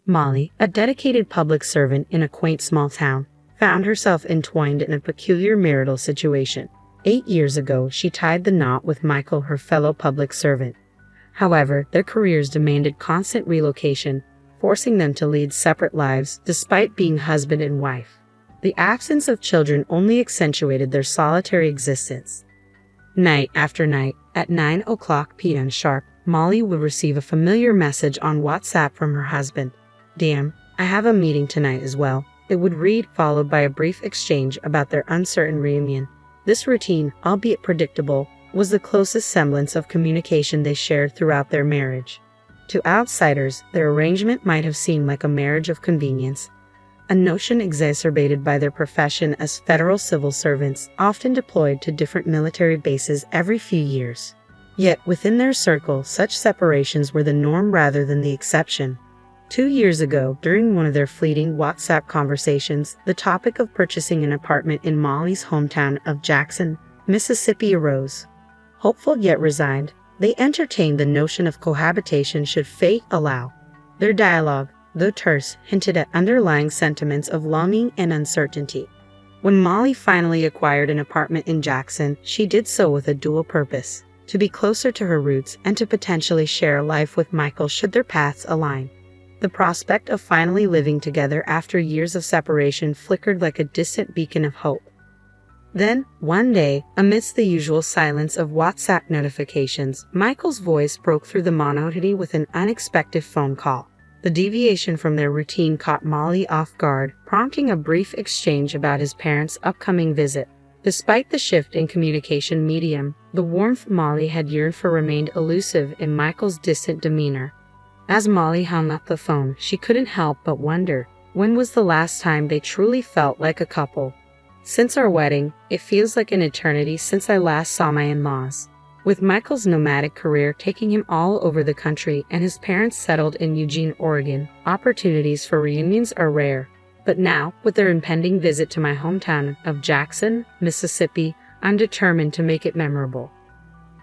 Molly, a dedicated public servant in a quaint small town, found herself entwined in a peculiar marital situation. 8 years ago, she tied the knot with Michael, her fellow public servant. However, their careers demanded constant relocation, forcing them to lead separate lives despite being husband and wife. The absence of children only accentuated their solitary existence. Night after night, at 9 p.m. sharp, Molly would receive a familiar message on WhatsApp from her husband. "Damn, I have a meeting tonight as well," it would read, followed by a brief exchange about their uncertain reunion. This routine, albeit predictable, was the closest semblance of communication they shared throughout their marriage. To outsiders, their arrangement might have seemed like a marriage of convenience, a notion exacerbated by their profession as federal civil servants, often deployed to different military bases every few years. Yet, within their circle, such separations were the norm rather than the exception. 2 years ago, during one of their fleeting WhatsApp conversations, the topic of purchasing an apartment in Molly's hometown of Jackson, Mississippi arose. Hopeful yet resigned, they entertained the notion of cohabitation should fate allow. Their dialogue, though terse, hinted at underlying sentiments of longing and uncertainty. When Molly finally acquired an apartment in Jackson, she did so with a dual purpose: to be closer to her roots and to potentially share a life with Michael should their paths align. The prospect of finally living together after years of separation flickered like a distant beacon of hope. Then, one day, amidst the usual silence of WhatsApp notifications, Michael's voice broke through the monotony with an unexpected phone call. The deviation from their routine caught Molly off guard, prompting a brief exchange about his parents' upcoming visit. Despite the shift in communication medium, the warmth Molly had yearned for remained elusive in Michael's distant demeanor. As Molly hung up the phone, she couldn't help but wonder, when was the last time they truly felt like a couple? "Since our wedding, it feels like an eternity since I last saw my in-laws." With Michael's nomadic career taking him all over the country and his parents settled in Eugene, Oregon, opportunities for reunions are rare. But now, with their impending visit to my hometown of Jackson, Mississippi, I'm determined to make it memorable.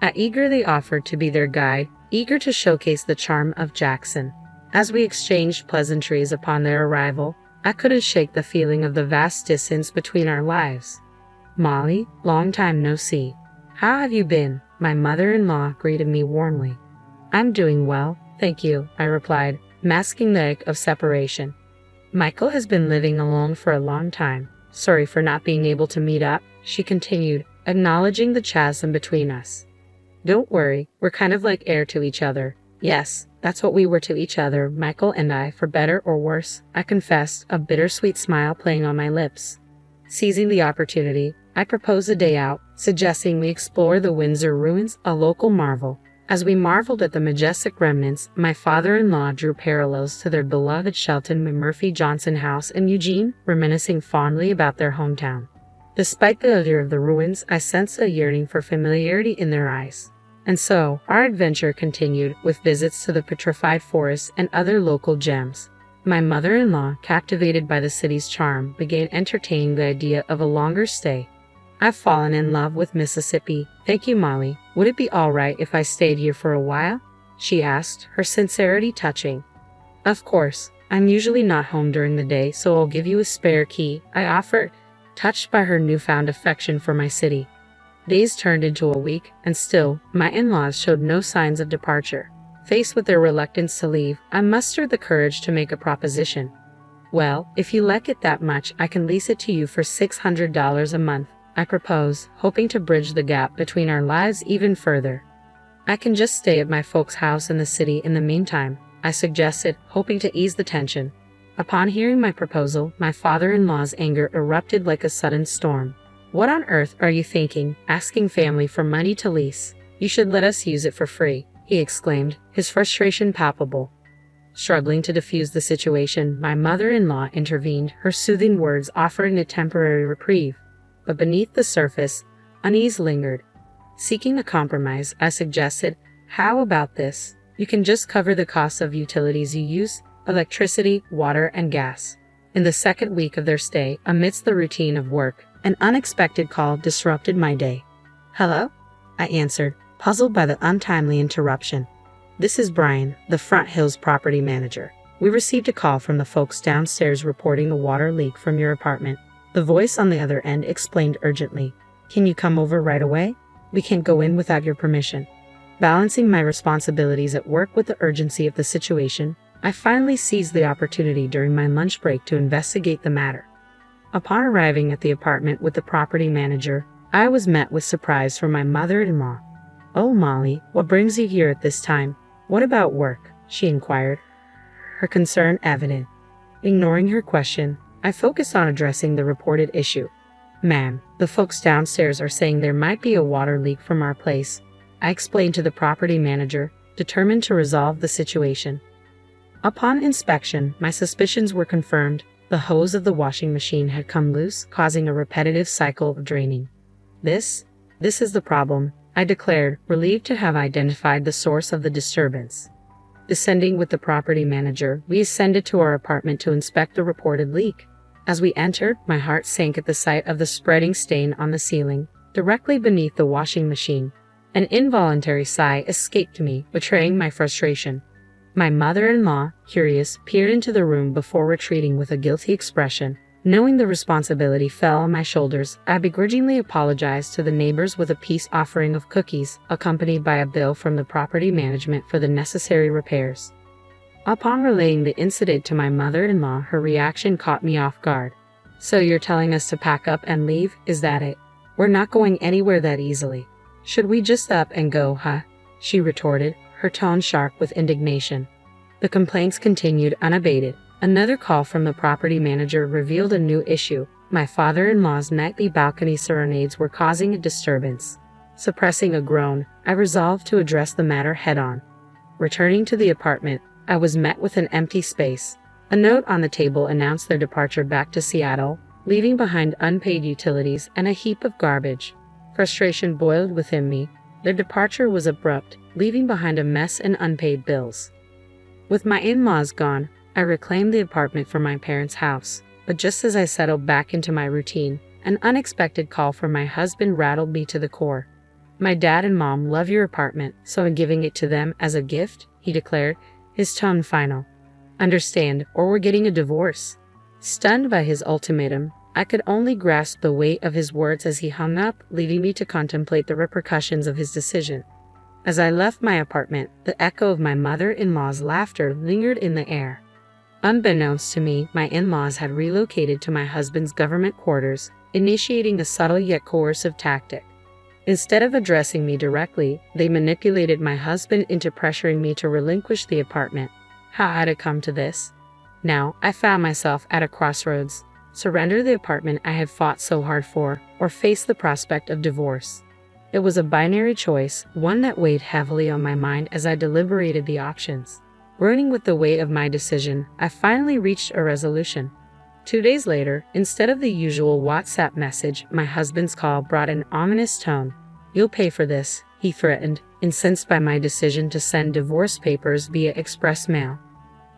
I eagerly offered to be their guide, eager to showcase the charm of Jackson. As we exchanged pleasantries upon their arrival, I couldn't shake the feeling of the vast distance between our lives. "Molly, long time no see. How have you been?" my mother-in-law greeted me warmly. "I'm doing well, thank you," I replied, masking the ache of separation. "Michael has been living alone for a long time. Sorry for not being able to meet up," she continued, acknowledging the chasm between us. "Don't worry, we're kind of like air to each other." "Yes, that's what we were to each other, Michael and I, for better or worse," I confessed, a bittersweet smile playing on my lips. Seizing the opportunity, I proposed a day out, suggesting we explore the Windsor ruins, a local marvel. As we marveled at the majestic remnants, my father-in-law drew parallels to their beloved Shelton Murphy Johnson house in Eugene, reminiscing fondly about their hometown. Despite the allure of the ruins, I sensed a yearning for familiarity in their eyes. And so, our adventure continued, with visits to the petrified forests and other local gems. My mother-in-law, captivated by the city's charm, began entertaining the idea of a longer stay. "I've fallen in love with Mississippi. Thank you, Molly. Would it be all right if I stayed here for a while?" she asked, her sincerity touching. "Of course. I'm usually not home during the day, so I'll give you a spare key," I offered, touched by her newfound affection for my city. Days turned into a week, and still, my in-laws showed no signs of departure. Faced with their reluctance to leave, I mustered the courage to make a proposition. "Well, if you like it that much, I can lease it to you for $600 a month," I proposed, hoping to bridge the gap between our lives even further. "I can just stay at my folks' house in the city in the meantime," I suggested, hoping to ease the tension. Upon hearing my proposal, my father-in-law's anger erupted like a sudden storm. "What on earth are you thinking, asking family for money to lease? You should let us use it for free," he exclaimed, his frustration palpable. Struggling to defuse the situation, my mother-in-law intervened, her soothing words offering a temporary reprieve. But beneath the surface, unease lingered. Seeking a compromise, I suggested, "How about this? You can just cover the cost of utilities you use, electricity, water, and gas." In the second week of their stay, amidst the routine of work, an unexpected call disrupted my day. "Hello?" I answered, puzzled by the untimely interruption. "This is Brian, the Front Hills property manager. We received a call from the folks downstairs reporting a water leak from your apartment. The voice on the other end explained urgently. Can you come over right away? We can't go in without your permission. Balancing my responsibilities at work with the urgency of the situation, I finally seized the opportunity during my lunch break to investigate the matter. Upon arriving at the apartment with the property manager, I was met with surprise from my mother-in-law. "Oh, Molly, what brings you here at this time? What about work?" she inquired, her concern evident. Ignoring her question, I focused on addressing the reported issue. "Ma'am, the folks downstairs are saying there might be a water leak from our place," I explained to the property manager, determined to resolve the situation. Upon inspection, my suspicions were confirmed. The hose of the washing machine had come loose, causing a repetitive cycle of draining. This is the problem," I declared, relieved to have identified the source of the disturbance. Descending with the property manager, we ascended to our apartment to inspect the reported leak. As we entered, my heart sank at the sight of the spreading stain on the ceiling, directly beneath the washing machine. An involuntary sigh escaped me, betraying my frustration. My mother-in-law, curious, peered into the room before retreating with a guilty expression. Knowing the responsibility fell on my shoulders, I begrudgingly apologized to the neighbors with a peace offering of cookies, accompanied by a bill from the property management for the necessary repairs. Upon relaying the incident to my mother-in-law, her reaction caught me off guard. "So you're telling us to pack up and leave, is that it? We're not going anywhere that easily. Should we just up and go, huh?" she retorted, her tone sharp with indignation. The complaints continued unabated. Another call from the property manager revealed a new issue. My father-in-law's nightly balcony serenades were causing a disturbance. Suppressing a groan, I resolved to address the matter head-on. Returning to the apartment, I was met with an empty space. A note on the table announced their departure back to Seattle, leaving behind unpaid utilities and a heap of garbage. Frustration boiled within me. Their departure was abrupt, leaving behind a mess and unpaid bills. With my in-laws gone, I reclaimed the apartment from my parents' house, but just as I settled back into my routine, an unexpected call from my husband rattled me to the core. "My dad and mom love your apartment, so I'm giving it to them as a gift," he declared, his tone final. "Understand, or we're getting a divorce." Stunned by his ultimatum, I could only grasp the weight of his words as he hung up, leaving me to contemplate the repercussions of his decision. As I left my apartment, the echo of my mother-in-law's laughter lingered in the air. Unbeknownst to me, my in-laws had relocated to my husband's government quarters, initiating a subtle yet coercive tactic. Instead of addressing me directly, they manipulated my husband into pressuring me to relinquish the apartment. How had it come to this? Now, I found myself at a crossroads. Surrender the apartment I had fought so hard for, or face the prospect of divorce. It was a binary choice, one that weighed heavily on my mind as I deliberated the options. Groaning with the weight of my decision, I finally reached a resolution. 2 days later, instead of the usual WhatsApp message, my husband's call brought an ominous tone. "You'll pay for this," he threatened, incensed by my decision to send divorce papers via express mail.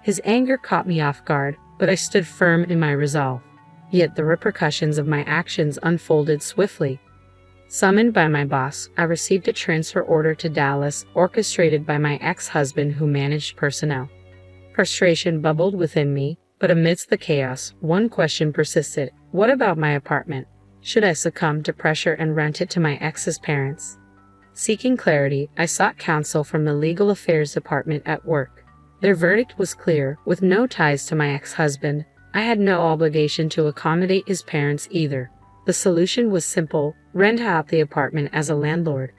His anger caught me off guard, but I stood firm in my resolve. Yet the repercussions of my actions unfolded swiftly. Summoned by my boss, I received a transfer order to Dallas, orchestrated by my ex-husband who managed personnel. Frustration bubbled within me, but amidst the chaos, one question persisted. What about my apartment? Should I succumb to pressure and rent it to my ex's parents? Seeking clarity, I sought counsel from the legal affairs department at work. Their verdict was clear. With no ties to my ex-husband, I had no obligation to accommodate his parents either. The solution was simple: rent out the apartment as a landlord.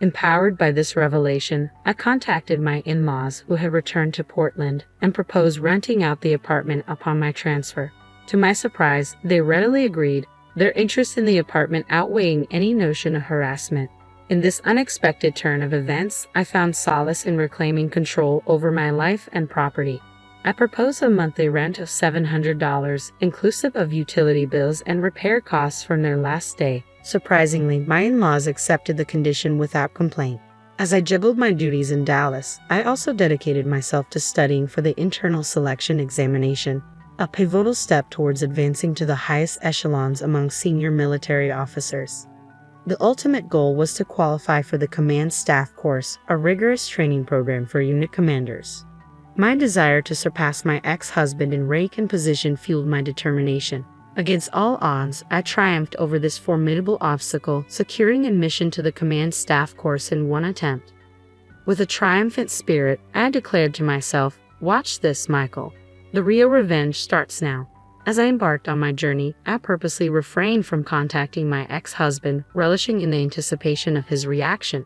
Empowered by this revelation, I contacted my in-laws who had returned to Portland and proposed renting out the apartment upon my transfer. To my surprise, they readily agreed, their interest in the apartment outweighing any notion of harassment. In this unexpected turn of events, I found solace in reclaiming control over my life and property. I proposed a monthly rent of $700, inclusive of utility bills and repair costs from their last stay. Surprisingly, my in-laws accepted the condition without complaint. As I juggled my duties in Dallas, I also dedicated myself to studying for the internal selection examination, a pivotal step towards advancing to the highest echelons among senior military officers. The ultimate goal was to qualify for the Command Staff Course, a rigorous training program for unit commanders. My desire to surpass my ex-husband in rank and position fueled my determination. Against all odds, I triumphed over this formidable obstacle, securing admission to the command staff course in one attempt. With a triumphant spirit, I declared to myself, "Watch this, Michael. The real revenge starts now." As I embarked on my journey, I purposely refrained from contacting my ex-husband, relishing in the anticipation of his reaction.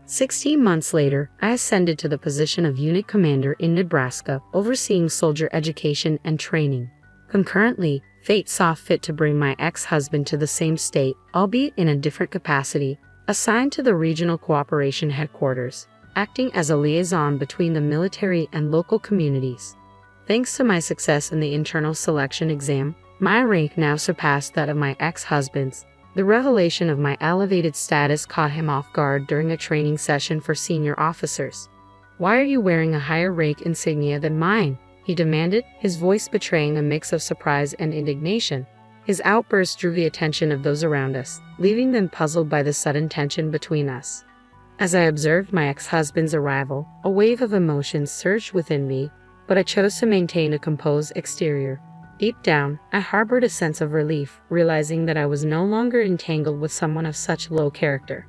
16 months later, I ascended to the position of unit commander in Nebraska, overseeing soldier education and training. Concurrently, fate saw fit to bring my ex-husband to the same state, albeit in a different capacity, assigned to the Regional Cooperation Headquarters, acting as a liaison between the military and local communities. Thanks to my success in the internal selection exam, my rank now surpassed that of my ex-husband's. The revelation of my elevated status caught him off guard during a training session for senior officers. "Why are you wearing a higher rank insignia than mine?" he demanded, his voice betraying a mix of surprise and indignation. His outburst drew the attention of those around us, leaving them puzzled by the sudden tension between us. As I observed my ex-husband's arrival, a wave of emotions surged within me, but I chose to maintain a composed exterior. Deep down, I harbored a sense of relief, realizing that I was no longer entangled with someone of such low character.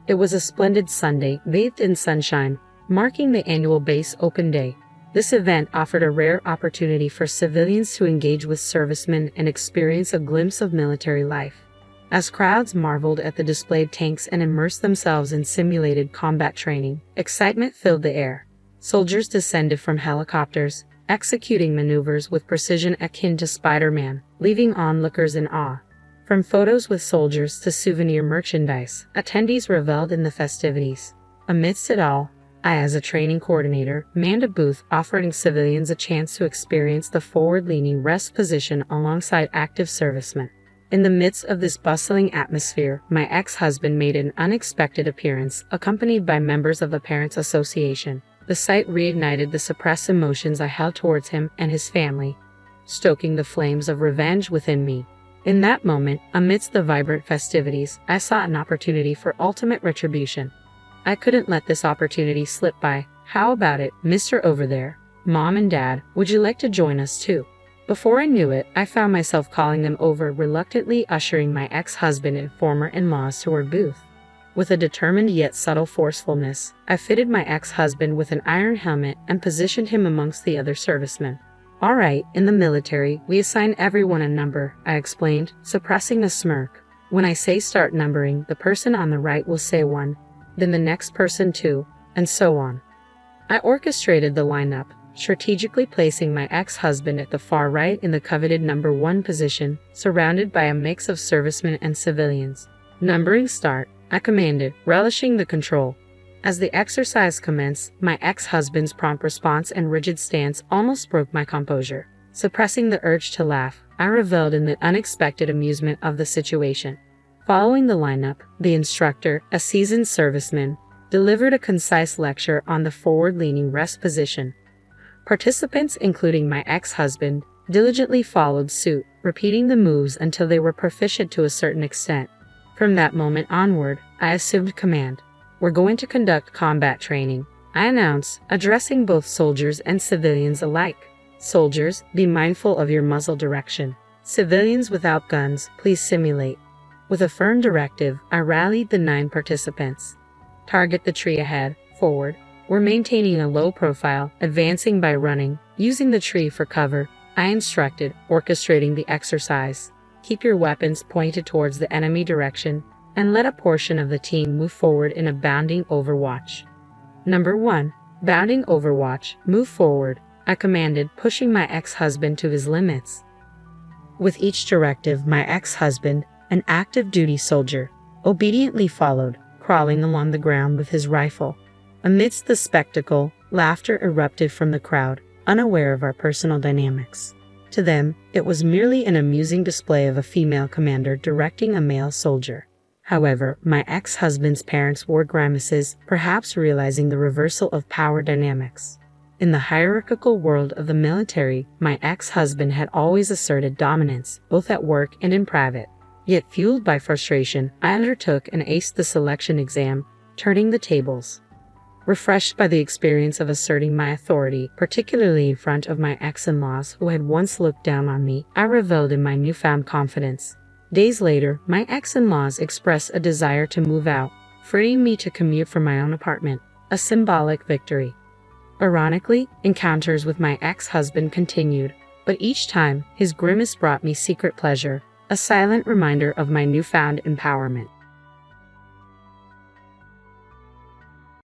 It was a splendid Sunday, bathed in sunshine, marking the annual Base Open Day. This event offered a rare opportunity for civilians to engage with servicemen and experience a glimpse of military life. As crowds marveled at the displayed tanks and immersed themselves in simulated combat training, excitement filled the air. Soldiers descended from helicopters, executing maneuvers with precision akin to Spider-Man, leaving onlookers in awe. From photos with soldiers to souvenir merchandise, attendees reveled in the festivities. Amidst it all, I, as a training coordinator, manned a booth offering civilians a chance to experience the forward-leaning rest position alongside active servicemen. In the midst of this bustling atmosphere, my ex-husband made an unexpected appearance, accompanied by members of the Parents Association. The sight reignited the suppressed emotions I held towards him and his family, stoking the flames of revenge within me. In that moment, amidst the vibrant festivities, I saw an opportunity for ultimate retribution. I couldn't let this opportunity slip by. "How about it, Mr. Over there? Mom and Dad, would you like to join us too?" Before I knew it, I found myself calling them over, reluctantly ushering my ex-husband and former in-laws to our booth. With a determined yet subtle forcefulness, I fitted my ex-husband with an iron helmet and positioned him amongst the other servicemen. "All right, in the military, we assign everyone a number," I explained, suppressing a smirk. "When I say start numbering, the person on the right will say 1, then the next person 2, and so on." I orchestrated the lineup, strategically placing my ex-husband at the far right in the coveted number 1 position, surrounded by a mix of servicemen and civilians. "Numbering start," I commanded, relishing the control. As the exercise commenced, my ex-husband's prompt response and rigid stance almost broke my composure. Suppressing the urge to laugh, I reveled in the unexpected amusement of the situation. Following the lineup, the instructor, a seasoned serviceman, delivered a concise lecture on the forward-leaning rest position. Participants, including my ex-husband, diligently followed suit, repeating the moves until they were proficient to a certain extent. From that moment onward, I assumed command. "We're going to conduct combat training," I announced, addressing both soldiers and civilians alike. "Soldiers, be mindful of your muzzle direction. Civilians without guns, please simulate." With a firm directive, I rallied the 9 participants. "Target the tree ahead, forward." We're maintaining a low profile, advancing by running, using the tree for cover, I instructed, orchestrating the exercise. "Keep your weapons pointed towards the enemy direction, and let a portion of the team move forward in a bounding overwatch." Number 1. Bounding overwatch, move forward, I commanded, pushing my ex-husband to his limits. With each directive, my ex-husband, an active duty soldier, obediently followed, crawling along the ground with his rifle. Amidst the spectacle, laughter erupted from the crowd, unaware of our personal dynamics. To them, it was merely an amusing display of a female commander directing a male soldier. However, my ex-husband's parents wore grimaces, perhaps realizing the reversal of power dynamics. In the hierarchical world of the military, my ex-husband had always asserted dominance, both at work and in private. Yet fueled by frustration, I undertook and aced the selection exam, turning the tables. Refreshed by the experience of asserting my authority, particularly in front of my ex-in-laws who had once looked down on me, I reveled in my newfound confidence. Days later, my ex-in-laws expressed a desire to move out, freeing me to commute from my own apartment, a symbolic victory. Ironically, encounters with my ex-husband continued, but each time, his grimace brought me secret pleasure, a silent reminder of my newfound empowerment.